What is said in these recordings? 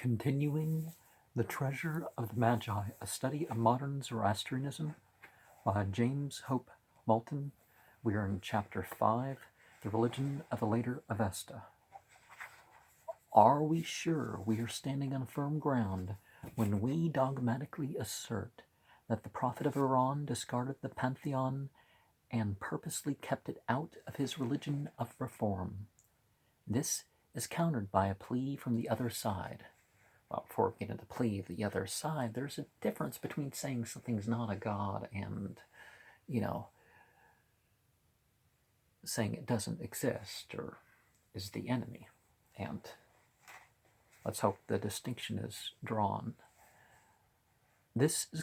Continuing The Treasure of the Magi, a study of modern Zoroastrianism by James Hope Moulton. We are in Chapter 5, The Religion of the Later Avesta. Are we sure we are standing on firm ground when we dogmatically assert that the prophet of Iran discarded the pantheon and purposely kept it out of his religion of reform? This is countered by a plea from the other side. Well, before we get into the plea of the other side, there's a difference between saying something's not a god and, saying it doesn't exist or is the enemy. And let's hope the distinction is drawn. This is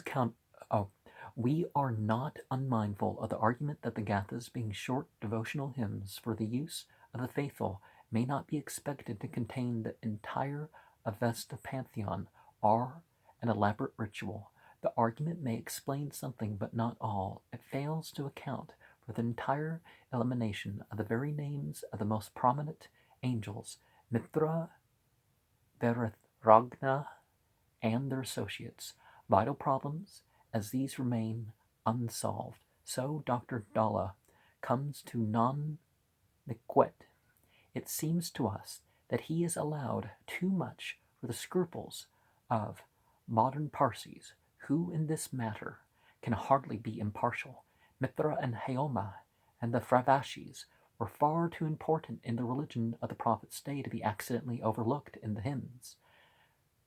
we are not unmindful of the argument that the Gathas, being short devotional hymns for the use of the faithful, may not be expected to contain the entire Avesta pantheon, are an elaborate ritual. The argument may explain something, but not all. It fails to account for the entire elimination of the very names of the most prominent angels, Mithra, Ragna, and their associates. Vital problems as these remain unsolved. So Dr. Dalla comes to non-niquet. It seems to us that he has allowed too much for the scruples of modern Parsis, who in this matter can hardly be impartial. Mithra and Haoma and the Fravashis were far too important in the religion of the prophet's day to be accidentally overlooked in the hymns.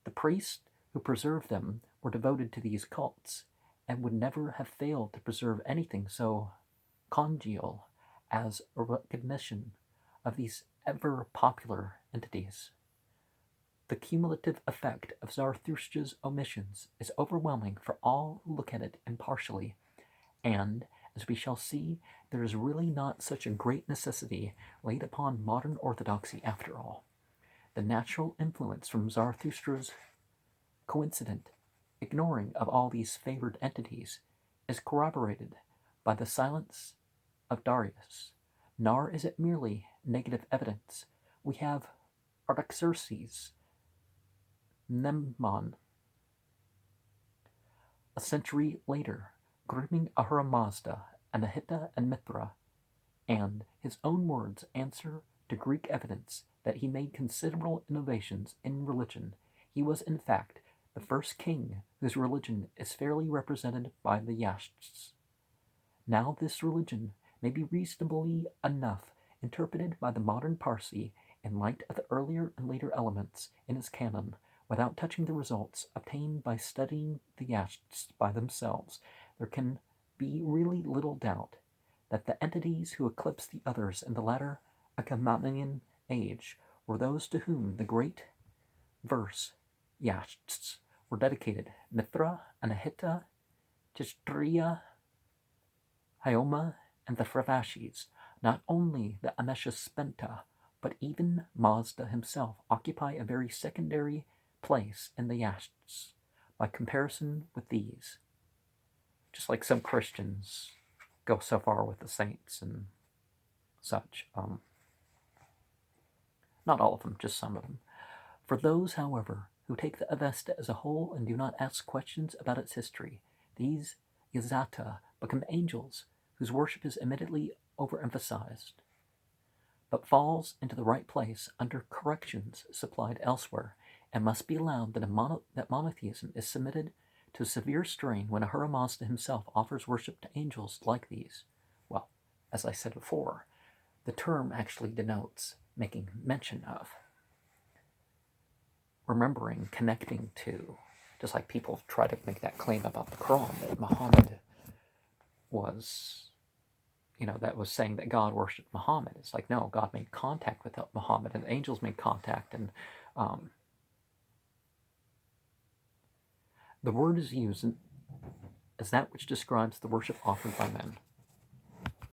The priests who preserved them were devoted to these cults, and would never have failed to preserve anything so congeal as a recognition of these ever-popular entities. The cumulative effect of Zarathustra's omissions is overwhelming for all who look at it impartially, and, as we shall see, there is really not such a great necessity laid upon modern orthodoxy after all. The natural influence from Zarathustra's coincident ignoring of all these favored entities is corroborated by the silence of Darius, nor is it merely negative evidence. We have Artaxerxes, Memnon, a century later, grooming Ahura Mazda, Anahita, and Mithra, and his own words answer to Greek evidence that he made considerable innovations in religion. He was, in fact, the first king whose religion is fairly represented by the Yashts. Now this religion may be reasonably enough interpreted by the modern Parsi in light of the earlier and later elements in its canon, without touching the results obtained by studying the Yashts by themselves. There can be really little doubt that the entities who eclipsed the others in the latter Achaemenian age were those to whom the great verse Yashts were dedicated: Mithra, Anahita, Tishtriya, Haoma, and the Fravashis. Not only the Ameshaspenta, but even Mazda himself occupy a very secondary place in the Yashts by comparison with these. Just like some Christians go so far with the saints and such. Not all of them, just some of them. For those, however, who take the Avesta as a whole and do not ask questions about its history, these Yazata become angels whose worship is immediately overemphasized, but falls into the right place under corrections supplied elsewhere, and must be allowed that monotheism is submitted to a severe strain when Ahura Mazda himself offers worship to angels like these. Well, as I said before, the term actually denotes making mention of, remembering, connecting to, just like people try to make that claim about the Quran, that Muhammad was, that was saying that God worshipped Muhammad. It's like, no, God made contact with Muhammad, and the angels made contact, and the word is used as that which describes the worship offered by men.